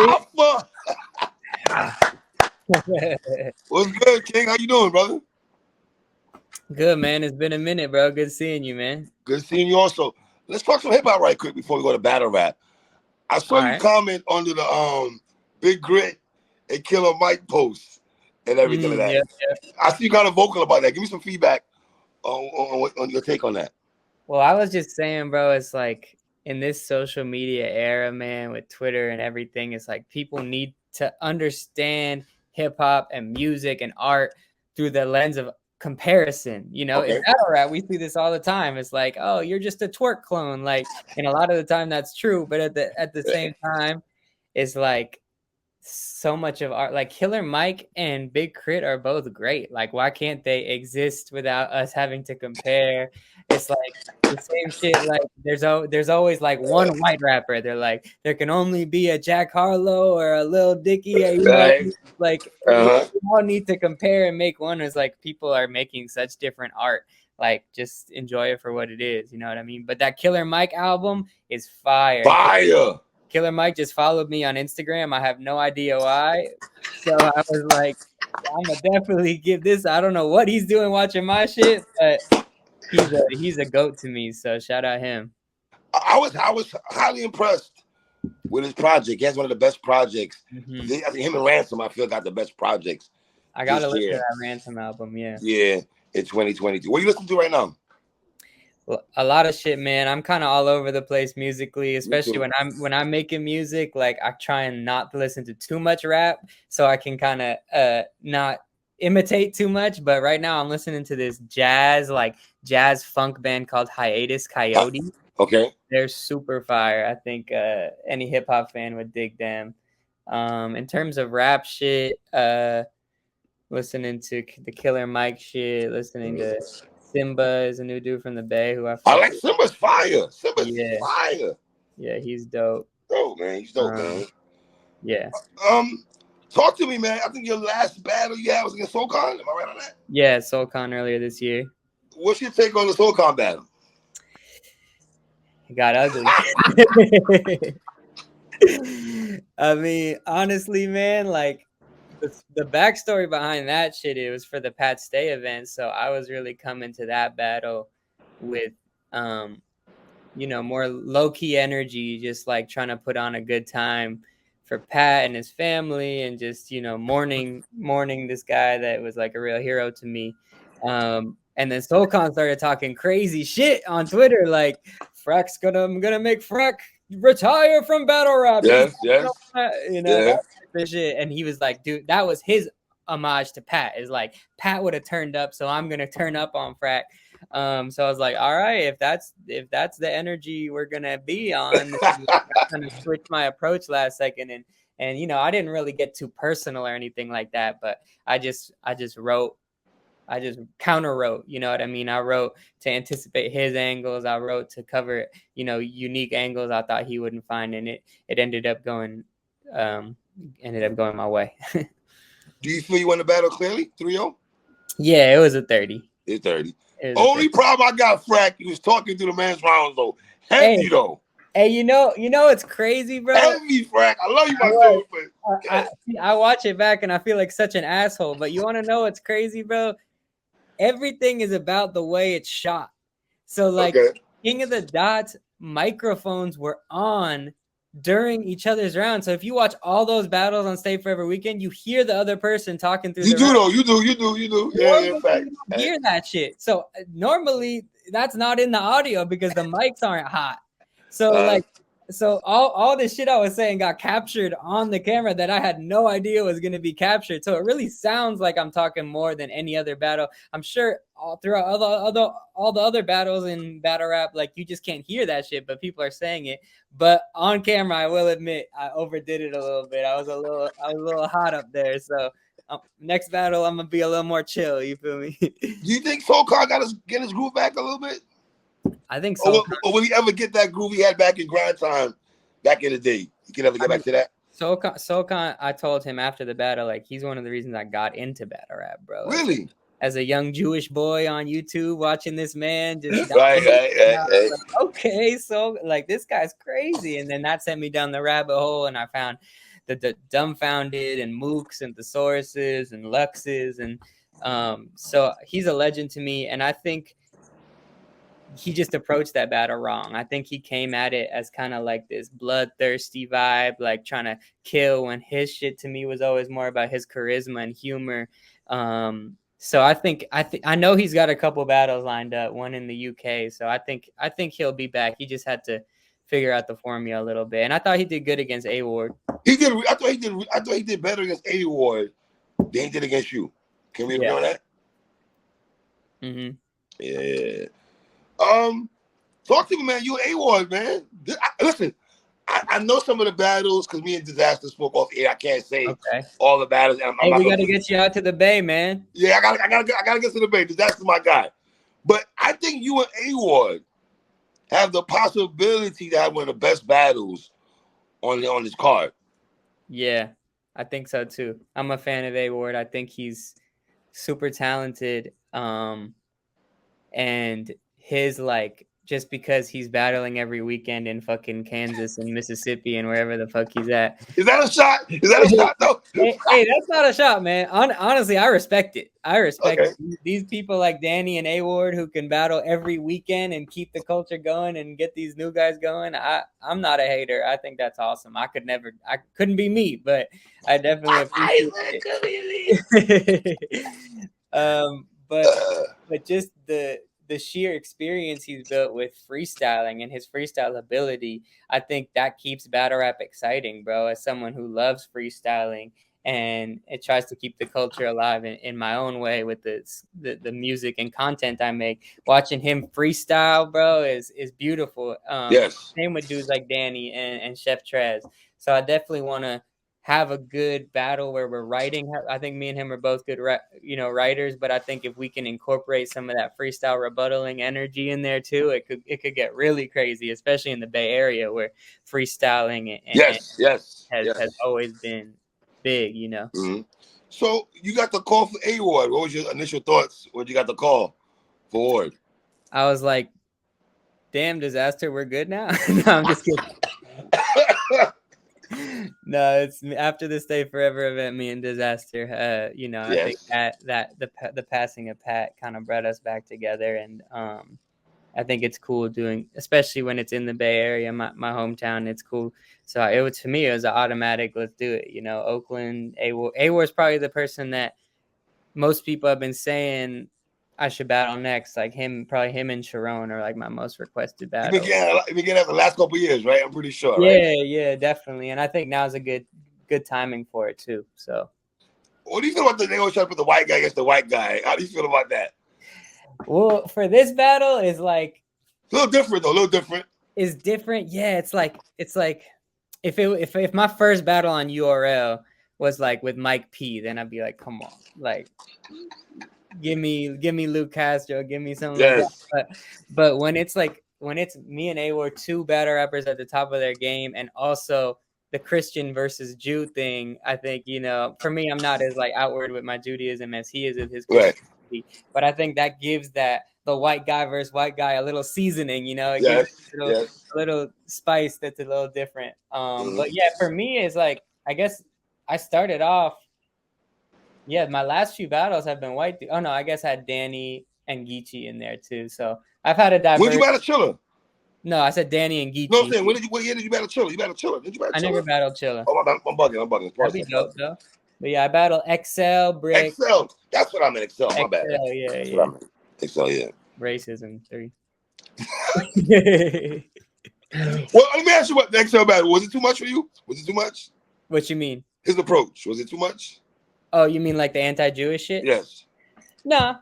Alpha. What's good, King? How you doing, brother? Good, man. It's been a minute, bro. Good seeing you, man. Good seeing you also. Let's talk some hip hop right quick before we go to battle rap. I saw you comment under the Big Grit and Killer Mike posts and everything like that. Yeah. I see you kind of vocal about that. Give me some feedback on your take on that. Well, I was just saying, bro, it's like in this social media era, man, with Twitter and everything, it's like people need to understand hip hop and music and art through the lens of comparison. You know, in battle rap, we see this all the time. It's like, oh, you're just a twerk clone. Like, and a lot of the time that's true, but at the same time, it's like so much of art. Like Killer Mike and Big Crit are both great. Like, why can't they exist without us having to compare? It's like the same shit. Like there's always like one white rapper. They're like, there can only be a Jack Harlow or a Lil Dicky. You know, like we all need to compare and make one. It's like people are making such different art. Like, just enjoy it for what it is. You know what I mean? But that Killer Mike album is fire. Killer Mike just followed me on Instagram. I have no idea why. So I was like, I'm gonna definitely give this. I don't know what he's doing watching my shit, but he's a goat to me. So shout out him. I was highly impressed with his project. He has one of the best projects. I think him and Ransom, I feel, got the best projects. I gotta listen to that Ransom album. Yeah, in 2022. What are you listening to right now? A lot of shit, man. I'm kind of all over the place musically, especially when I'm making music. Like, I try and not listen to too much rap so I can kind of not imitate too much. But right now I'm listening to this jazz funk band called Hiatus Coyote. Okay. They're super fire. I think any hip hop fan would dig them. In terms of rap shit, listening to the Killer Mike shit, listening to Simba is a new dude from the Bay who I like. Simba's fire. Fire. Yeah, he's dope. Oh man, he's dope, man. Yeah. Talk to me, man. I think your last battle you had was against Soulcar. Am I right on that? Yeah, Soulcar earlier this year. What's your take on the Soulcar battle? It got ugly. I mean, honestly, man, like, the backstory behind that shit, it was for the Pat Stay event. So I was really coming to that battle with, more low-key energy, just like trying to put on a good time for Pat and his family and just, mourning this guy that was like a real hero to me. And then Soulcar started talking crazy shit on Twitter, like I'm gonna make Frak retire from battle rap. Yes. That shit. And he was like, dude, that was his homage to Pat. Is like, Pat would have turned up, so I'm gonna turn up on Frak. So I was like, all right, if that's the energy we're gonna be on, I kind of switched my approach last second, and I didn't really get too personal or anything like that, but I just counter wrote, you know what I mean? I wrote to anticipate his angles. I wrote to cover, unique angles I thought he wouldn't find, and it ended up going my way. Do you feel you won the battle clearly? 3-0? Yeah, it was a 30. It's 30. Only problem I got, Frak, he was talking to the man's rounds though. Heavy though. Hey, you know it's crazy, bro. Heavy, Frak. I love you, my dude. I watch it back and I feel like such an asshole. But you want to know what's crazy, bro? Everything is about the way it's shot. So, like, King of the Dots microphones were on during each other's rounds. So if you watch all those battles on Stay Forever Weekend, you hear the other person talking through. You do. Yeah, fact. You hear that shit. So normally that's not in the audio because the mics aren't hot. So so all this shit I was saying got captured on the camera that I had no idea was going to be captured. So it really sounds like I'm talking more than any other battle. I'm sure throughout all the other battles in battle rap, like, you just can't hear that shit, but people are saying it. But on camera, I will admit I overdid it a little bit. I was a little hot up there. So next battle, I'm gonna be a little more chill. You feel me? Do you think Soulcar got to get his groove back a little bit? I think so. Or will he ever get that groove he had back in Grind Time back in the day? He can ever get back to that? Soulcar, I told him after the battle, like, he's one of the reasons I got into battle rap, bro. Really? As a young Jewish boy on YouTube watching this man just right. Okay, so like, this guy's crazy. And then that sent me down the rabbit hole, and I found the Dumbfounded and Mooks and Thesauruses and Luxes, and so he's a legend to me, and I think he just approached that battle wrong. I think he came at it as kind of like this bloodthirsty vibe, like trying to kill, when his shit to me was always more about his charisma and humor. So I know he's got a couple battles lined up, one in the UK. So I think he'll be back. He just had to figure out the formula a little bit. And I thought he did good against A Ward. He did. I thought he did better against A Ward than he did against you. Can we agree on that? Mm-hmm. Yeah. Talk to me, man. You A Ward, man. Listen, I know some of the battles because me and Disaster spoke off air. I can't say all the battles. Hey, we got to get you out to the Bay, man. Yeah, I gotta get to the Bay. Disaster's my guy. But I think you and A Ward have the possibility to have one of the best battles on this card. Yeah, I think so too. I'm a fan of A Ward. I think he's super talented. And his like, just because he's battling every weekend in fucking Kansas and Mississippi and wherever the fuck he's at. Is that a shot? Is that a shot? No. Hey, that's not a shot, man. Honestly, I respect it. I respect these people like Danny and A Ward who can battle every weekend and keep the culture going and get these new guys going. I'm not a hater. I think that's awesome. I couldn't be me, but I definitely appreciate it. But just the sheer experience he's built with freestyling and his freestyle ability, I think that keeps battle rap exciting, bro. As someone who loves freestyling, and it tries to keep the culture alive in my own way with the music and content I make. Watching him freestyle, bro, is beautiful. Yes. Same with dudes like Danny and Chef Trez. So I definitely want to have a good battle where we're writing. I think me and him are both good, writers. But I think if we can incorporate some of that freestyle rebuttaling energy in there too, it could get really crazy, especially in the Bay Area where freestyling has always been big, you know. Mm-hmm. So you got the call for A Ward. What was your initial thoughts when you got the call for Ward? I was like, damn, Disaster, we're good now. No, I'm just kidding. No, it's after the Stay Forever event, me and Disaster. I think that the passing of Pat kind of brought us back together, and I think it's cool doing, especially when it's in the Bay Area, my hometown. It's cool. So to me, it was an automatic. Let's do it. You know, Oakland. A Ward is probably the person that most people have been saying I should battle next. Like him and Sharon are like my most requested battles. You've been getting that the last couple of years, right? I'm pretty sure. Yeah, right? Yeah, definitely. And I think now's a good timing for it too. So, what do you feel about they always try to put the white guy against the white guy? How do you feel about that? Well, for this battle, is like a little different though. A little different. It's different. Yeah, it's like if my first battle on URL was like with Mike P, then I'd be like, come on, like give me Luke Castro, give me something like that. But when it's me and A Ward, two battle rappers at the top of their game, and also the Christian versus Jew thing, I think, for me, I'm not as like outward with my Judaism as he is with his Christianity. Right. But I think that gives the white guy versus white guy a little seasoning, it gives a little spice that's a little different. But yeah, for me, it's like, I guess I started off, my last few battles have been white. Oh no, I guess I had Danny and Geechee in there too. So I've had a diverse. When did you battle Chilla? No, I said Danny and Geechee. No, I'm saying, what year did you battle Chilla? You battled Chilla? Did you battle Chilla? I never battled Chilla. Oh, I'm bugging. That'd be dope, though. But yeah, I battled XL, Brick. XL. That's what I meant, XL. My bad. That's what I meant. XL, yeah. Racism 3. Well, let me ask you what the XL battle, was it too much for you? Was it too much? What you mean? His approach, was it too much? Oh, you mean like the anti-Jewish shit? Yes. Nah.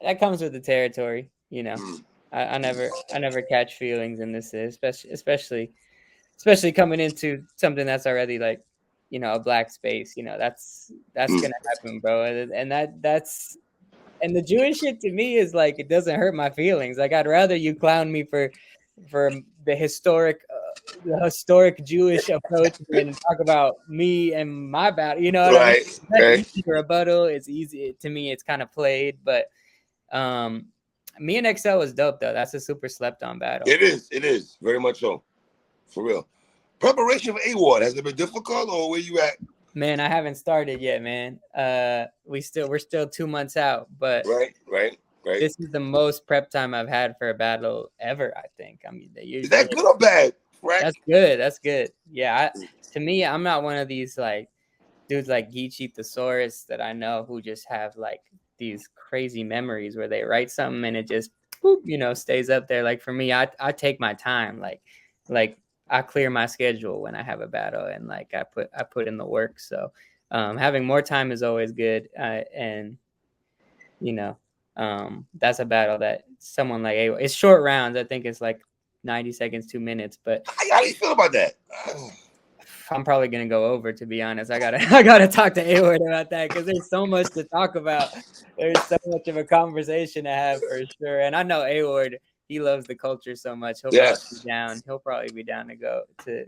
That comes with the territory, I never catch feelings in this, especially coming into something that's already like, a black space. That's gonna happen, bro. And that's the Jewish shit to me is like, it doesn't hurt my feelings. Like, I'd rather you clown me for the historic Jewish approach than talk about me and my battle. You know what I mean? That's easy rebuttal. It's easy to me. It's kind of played, but me and XL was dope though. That's a super slept on battle. It is very much so, for real. Preparation for award, has it been difficult, or where you at? Man, I haven't started yet, man. We're still 2 months out, but Right. this is the most prep time I've had for a battle ever, I think. I mean, Is that good or bad, Frak? That's good. Yeah, to me, I'm not one of these like dudes like Thesaurus that I know who just have like these crazy memories where they write something and it just boop, stays up there. Like for me, I take my time. Like I clear my schedule when I have a battle, and like I put in the work. So having more time is always good. And that's a battle that someone like it's short rounds. I think it's like 90 seconds, 2 minutes. But how do you feel about that? I'm probably gonna go over, to be honest. I gotta talk to A-Word about that because there's so much to talk about. There's so much of a conversation to have for sure. And I know A-Word, he loves the culture so much. He'll probably be down to go to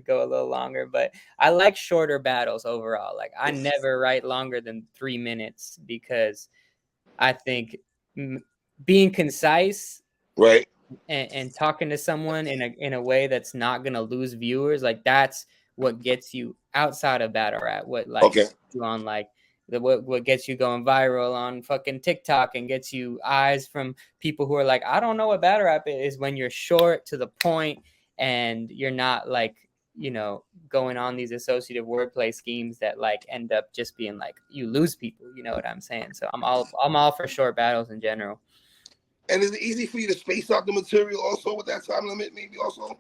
go a little longer. But I like shorter battles overall. Like I never write longer than 3 minutes because I think being concise, right, and talking to someone in a way that's not gonna lose viewers, like that's what gets you outside of battle rap. What you on like what gets you going viral on fucking TikTok and gets you eyes from people who are like, I don't know what battle rap is, when you're short to the point and you're not like, going on these associative wordplay schemes that like end up just being like you lose people. You know what I'm saying? So I'm all for short battles in general. And is it easy for you to space out the material also with that time limit, maybe also?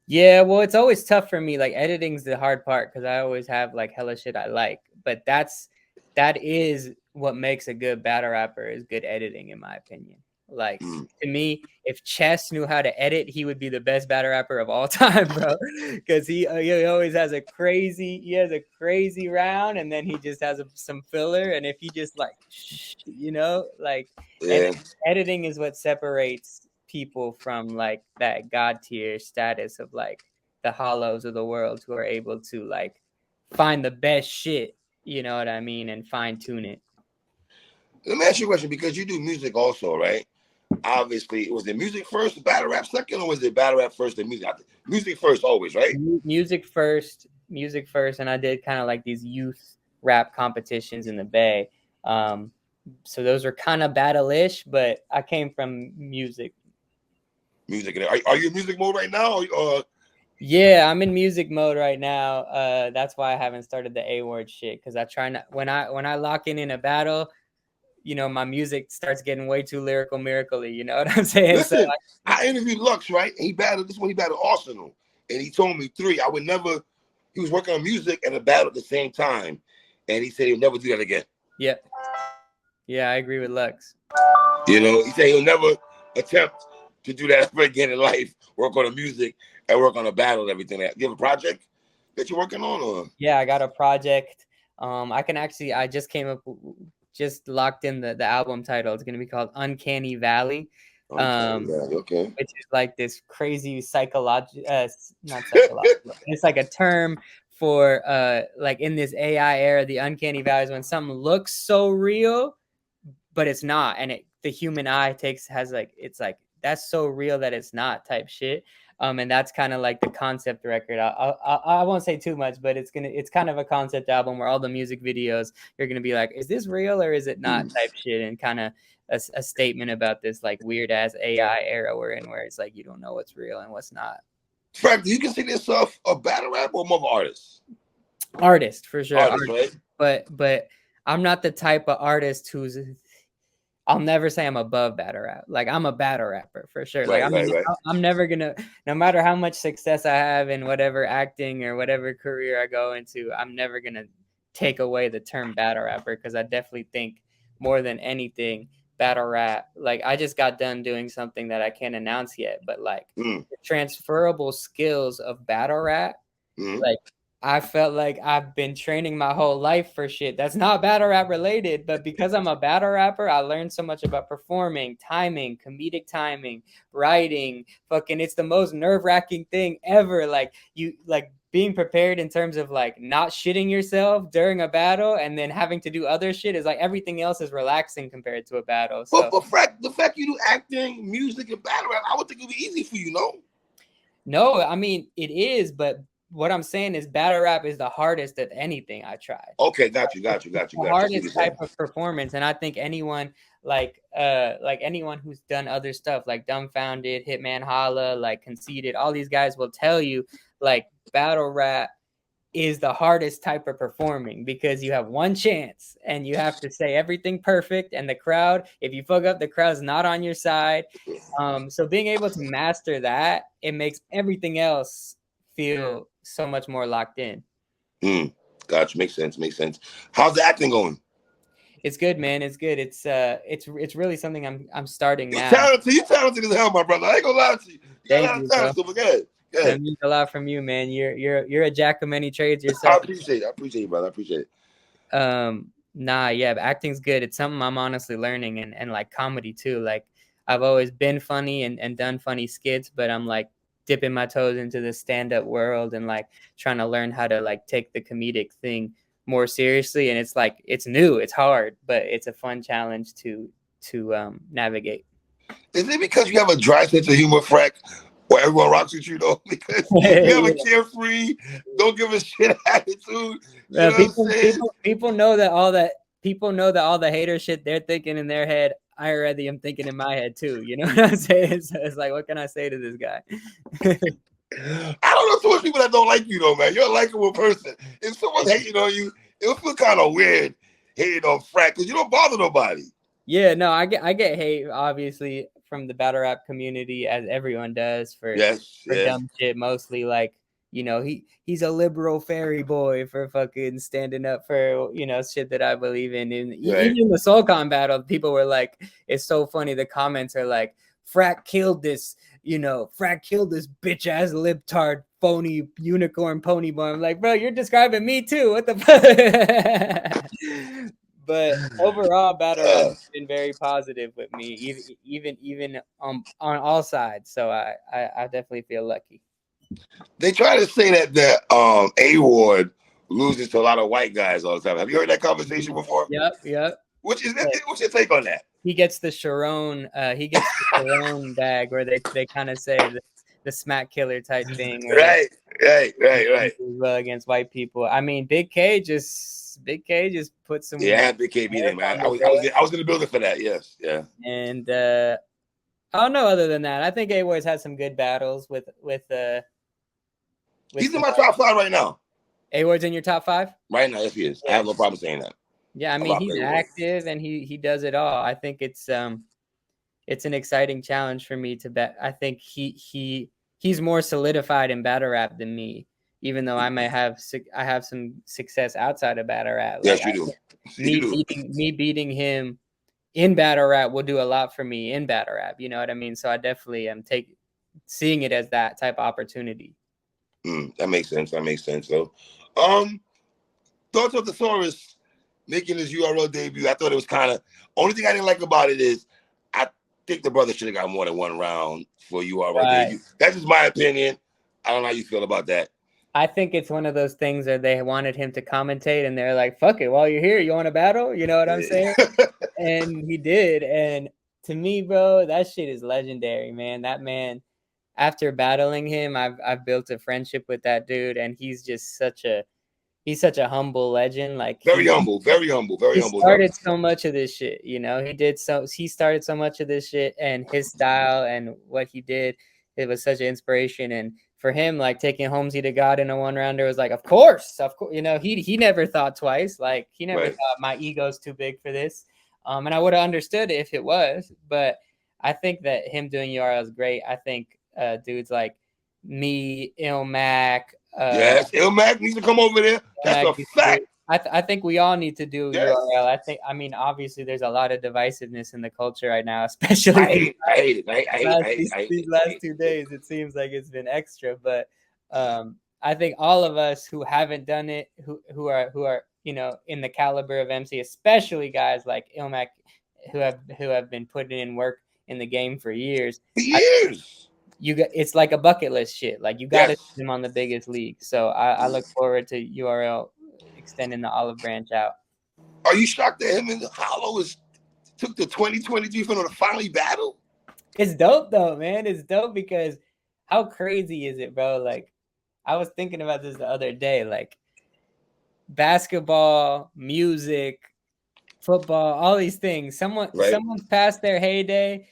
Yeah, well, it's always tough for me. Like editing's the hard part because I always have like hella shit I like. But that is what makes a good battle rapper, is good editing, in my opinion. Like to me, if Chess knew how to edit, he would be the best battle rapper of all time, bro. Because he always has a crazy round, and then he just has some filler. And if he just like, editing is what separates people from like that god tier status of like the hollows of the world who are able to like find the best shit, you know what I mean, and fine tune it. Let me ask you a question, because you do music also, right? Obviously, was it music first, battle rap second, or was it battle rap first and music? Music first always, right? Music first, and I did kind of like these youth rap competitions in the Bay. So those were kind of battle-ish, but I came from music. Are you in music mode right now? Yeah, I'm in music mode right now. That's why I haven't started the A-word shit, because I try not, when I lock in a battle, my music starts getting way too lyrical, miracle-y, you know what I'm saying? Listen, so I interviewed Lux, right? He battled Arsenal, and he told me he was working on music and a battle at the same time, and he said he'll never do that again. Yeah, I agree with Lux. He said he'll never attempt to do that ever again in life, work on the music and work on a battle and everything. Do you have a project that you're working on? Or? Yeah, I got a project. I just locked in the album title. It's going to be called Uncanny Valley. Okay. Which is like this crazy not psychological. It's like a term for like in this AI era, the uncanny valley is when something looks so real, but it's not, and the human eye it's like that's so real that it's not type shit. And that's kind of like the concept record. I won't say too much, but it's kind of a concept album where all the music videos, you're gonna be like, is this real or is it not type shit, and kind of a statement about this like weird ass AI era we're in, where it's like you don't know what's real and what's not. Frak, do you consider yourself a battle rapper or more of an artist? Artist, for sure. Artist, right? But I'm not the type of artist I'll never say I'm above battle rap. Like I'm a battle rapper for sure. Right, I'm never gonna, no matter how much success I have in whatever acting or whatever career I go into, I'm never gonna take away the term battle rapper, because I definitely think more than anything, battle rap, like I just got done doing something that I can't announce yet, but like the transferable skills of battle rap, like I felt like I've been training my whole life for shit that's not battle rap related, but because I'm a battle rapper, I learned so much about performing, timing, comedic timing, writing. Fucking, it's the most nerve-wracking thing ever. Like being prepared in terms of like not shitting yourself during a battle and then having to do other shit is like everything else is relaxing compared to a battle. So but Frak, the fact you do acting, music, and battle rap, I would think it'd be easy for you, no? No, I mean it is, but what I'm saying is battle rap is the hardest of anything I tried. Okay, got you. The hardest type of performance, and I think anyone like anyone who's done other stuff like Dumbfounded, Hitman Holla, like Conceited, all these guys will tell you like battle rap is the hardest type of performing because you have one chance and you have to say everything perfect, and the crowd, if you fuck up, the crowd's not on your side. So being able to master that, it makes everything else feel so much more locked in. Gotcha. Makes sense. How's the acting going? It's good, man. It's good. It's really something I'm starting now. You're talented as hell, my brother. I ain't gonna lie to you. Thank you, bro. So good. That means a lot from you, man. You're a jack of many trades yourself. I appreciate you, brother. I appreciate it. Yeah, but acting's good. It's something I'm honestly learning, and like comedy too. Like I've always been funny and done funny skits, but I'm like dipping my toes into the stand-up world and like trying to learn how to like take the comedic thing more seriously. And it's like it's new, it's hard, but it's a fun challenge to navigate. Is it because you have a dry sense of humor, Frak, where everyone rocks with you though? Because you have a carefree, don't give a shit attitude. People know that all the hater shit they're thinking in their head, I already am thinking in my head too. You know what I'm saying? So it's like, what can I say to this guy? I don't know too much people that don't like you though, man. You're a likable person. If someone's hating on you, it would feel kind of weird hating on Frak because you don't bother nobody. Yeah, no, I get hate obviously from the battle rap community, as everyone does for dumb shit, mostly like, you know, he's a liberal fairy boy for fucking standing up for, you know, shit that I believe in. And even in the Soulcar battle, people were like, it's so funny. The comments are like, Frak killed this bitch ass libtard phony unicorn pony boy. I'm like, bro, you're describing me too. What the fuck? But overall, battle rap has been very positive with me, even on all sides. So I definitely feel lucky. They try to say that the A-Ward loses to a lot of white guys all the time. Have you heard that conversation before? Yep. What's your take on that? He gets the Sharon bag where they kind of say the smack killer type thing. Right. Well, against white people. I mean, Big K just put some. Yeah, Big K beat him, man. I was in the building for that. Yes, yeah. And I don't know. Other than that, I think A-Ward's had some good battles with he's in my top 5 right now. A-Ward's in your top 5 right now. Yes, he is. I have no problem saying that. Yeah, I mean he's active and he does it all. I think it's an exciting challenge for me to bet. I think he's more solidified in battle rap than me, even though I have some success outside of battle rap. Yes, you do. Me beating him in battle rap will do a lot for me in battle rap. You know what I mean? So I definitely am seeing it as that type of opportunity. That makes sense. So, thoughts of Thesaurus making his URL debut. I thought it was kind of, only thing I didn't like about it is I think the brother should have got more than 1 round for URL debut. That's just my opinion. I don't know how you feel about that. I think it's one of those things where they wanted him to commentate and they're like, fuck it, while you're here, you want to battle? You know what I'm saying? And he did. And to me, bro, that shit is legendary, man. That man, after battling him, I've built a friendship with that dude, and he's just such a humble legend. Like very humble. He started so much of this shit, you know. He started so much of this shit, and his style and what he did, it was such an inspiration. And for him, like taking Holmesy to God in a 1-rounder was like, of course, you know, he never thought twice. Like he never thought my ego's too big for this. And I would have understood it if it was, but I think that him doing URL is great. I think dudes like me, Ilmac. Yes, Ilmac needs to come over there. That's a fact. I think we all need to do URL. I mean, obviously, there's a lot of divisiveness in the culture right now, especially I hate it. These last 2 days, it seems like it's been extra. But I think all of us who haven't done it, who are you know in the caliber of MC, especially guys like Ilmac, who have been putting in work in the game for years. It's like a bucket list shit. Like you got to see him on the biggest league. So I look forward to URL extending the olive branch out. Are you shocked that him and Hollow took the 2023 for them to finally battle? It's dope though, man. It's dope because how crazy is it, bro? Like, I was thinking about this the other day. Like, basketball, music, football, all these things. Someone's past their heyday.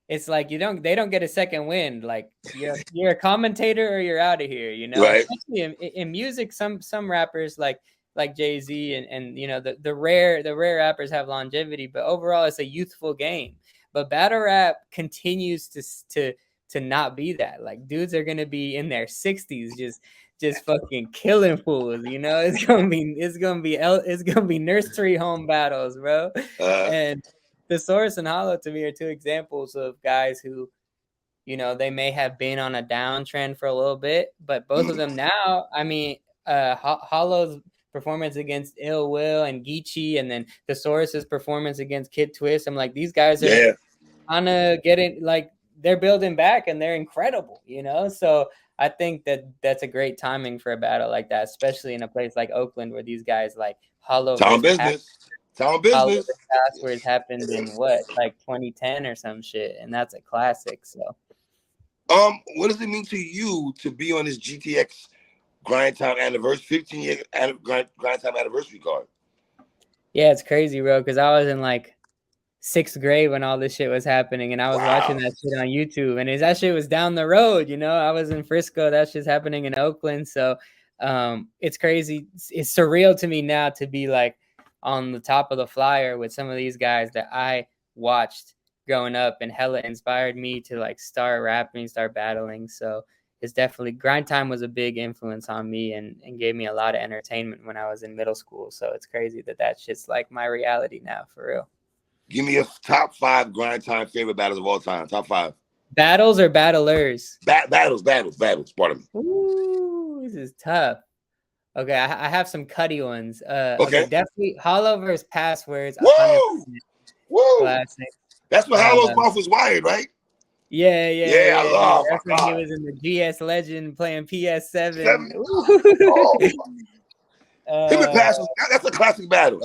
It's like they don't get a second wind. Like you're a commentator or you're out of here, you know. Right. Especially in music, some rappers like Jay-Z and you know the rare rappers have longevity, but overall it's a youthful game. But battle rap continues to not be that. Like dudes are gonna be in their 60s just fucking killing fools, you know. It's gonna be nursery home battles, bro. And Thesaurus and Hollow to me are two examples of guys who, you know, they may have been on a downtrend for a little bit, but both of them now, I mean, Hollow's performance against Ill Will and Geechee, and then Thesaurus's performance against Kid Twist. I'm like, these guys are kind of getting like they're building back and they're incredible, you know. So I think that's a great timing for a battle like that, especially in a place like Oakland where these guys like Hollow Town versus business. Town Hollow business. versus Passwords happened in what, like 2010 or some shit, and that's a classic. So, what does it mean to you to be on this GTX Grind Time anniversary, 15-year Grind Time anniversary card? Yeah, it's crazy, bro. Because I was in like 6th grade when all this shit was happening, and I was watching that shit on YouTube, and that shit was down the road, you know. I was in Frisco, that shit's happening in Oakland, so it's crazy. It's surreal to me now to be like on the top of the flyer with some of these guys that I watched growing up and hella inspired me to like start rapping, start battling. So it's definitely Grind Time was a big influence on me and gave me a lot of entertainment when I was in middle school. So it's crazy that shit's like my reality now, for real. Give me a top 5 Grind Time favorite battles of all time. Top 5. Battles or battlers? Battles. Pardon me. Ooh, this is tough. Okay, I have some cutty ones. Okay, definitely Hollow versus Passwords. Woo! Classic. That's when Hollow's mouth was wired, right? Yeah. I love. That's when he was in the GS Legend playing PS7. Him and Passwords. That's a classic battle.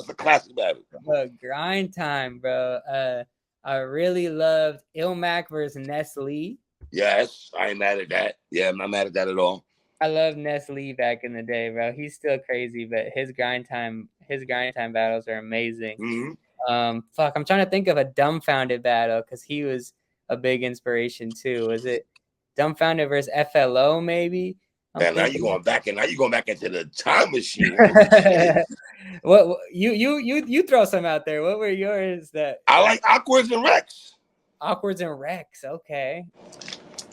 Grind Time, bro. I really loved Ilmac versus Nestle. Yes, I ain't mad at that. Yeah, I'm not mad at that at all. I love Nestle back in the day, bro. He's still crazy, but his grind time battles are amazing. Mm-hmm. I'm trying to think of a Dumbfounded battle because he was a big inspiration too. Was it Dumbfounded versus FLO maybe? Man, now you're going back into the time machine. What you throw some out there? What were yours that I like Awkwards and Rex. Awkwards and Rex, okay.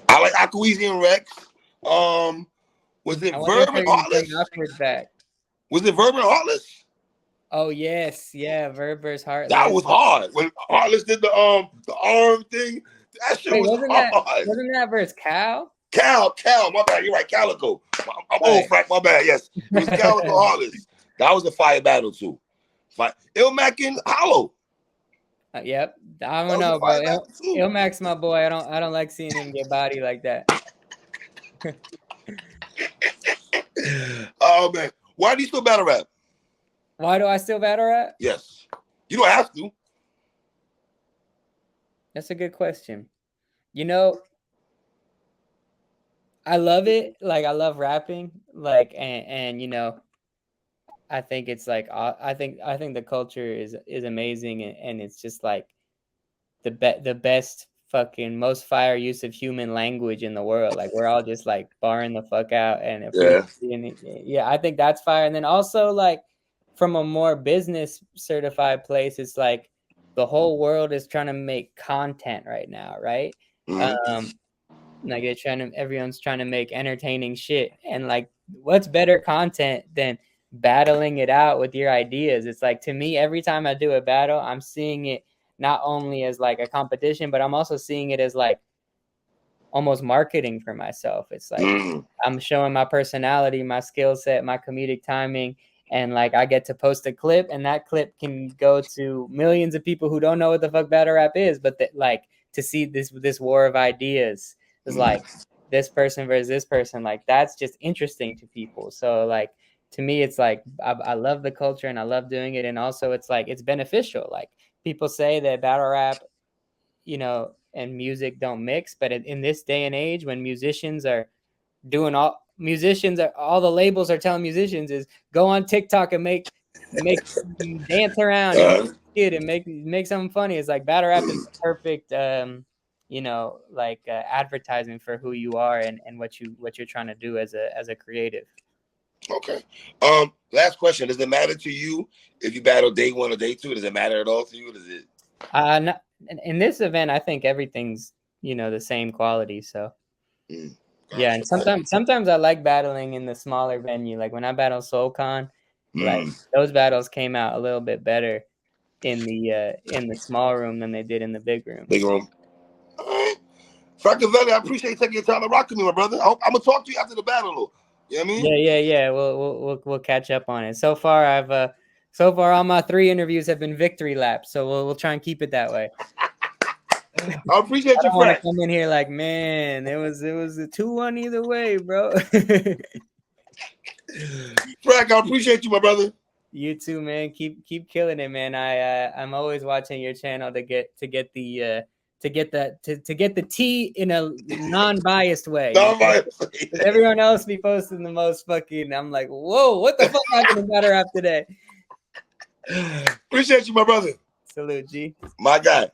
I like Aqueezy and Rex. Was it Verb and Heartless? Was it Verb and Heartless? Oh yes, yeah, Verb versus Heartless. That was hard. When Heartless did the arm thing, that shit was hard. Wasn't that versus Cal? Cal, my bad. You're right, Calico. I'm old, Frak, my bad. Yes, it was Calico Heartless. That was a fire battle too. Ilmac and Hollow. Yep, I don't know, bro. Ilmac's my boy. I don't like seeing him get body like that. Oh man, why do you still battle rap? Why do I still battle rap? Yes, you don't have to. That's a good question. You know, I love it. Like I love rapping. Like and you know, I think it's like I think the culture is amazing and it's just like the best fucking most fire use of human language in the world. Like we're all just like barring the fuck out and I think that's fire. And then also like from a more business certified place, it's like the whole world is trying to make content right now, right? Mm-hmm. Like everyone's trying to make entertaining shit, and like what's better content than battling it out with your ideas? It's like, to me, every time I do a battle, I'm seeing it not only as like a competition, but I'm also seeing it as like almost marketing for myself. It's like I'm showing my personality, my skill set, my comedic timing, and like I get to post a clip, and that clip can go to millions of people who don't know what the fuck battle rap is, but like to see this war of ideas is like this person versus this person, like that's just interesting to people. So like to me, it's like I love the culture and I love doing it, and also it's like it's beneficial. Like people say that battle rap you know, and music don't mix. But in this day and age, when musicians are all the labels are telling musicians is go on TikTok and make dance around and make it and make something funny. It's like battle rap is the perfect you know, like advertising for who you are and what you're trying to do as a creative. Okay. Last question. Does it matter to you if you battle day 1 or day 2? Does it matter at all to you? Does it? No, in this event, I think everything's, you know, the same quality. So yeah, and sometimes I like battling in the smaller venue. Like when I battle Soulcar, like those battles came out a little bit better in the small room than they did in the big room. Big room. All right. Frak, I appreciate you taking your time to rock with me, my brother. I'm gonna talk to you after the battle. You know what I mean? Yeah. We'll catch up on it. So far all my 3 interviews have been victory laps, so we'll try and keep it that way. I appreciate I you, don't want to Frak. come in here like, man, it was a 2-1 either way, bro. Frak, I appreciate you, my brother. You too, man. Keep killing it, man. I'm always watching your channel to get the tea in a non-biased way. Non-biased. Everyone else be posting the most fucking. I'm like, whoa, what the fuck happened in battle rap today? Appreciate you, my brother. Salute, G. My guy.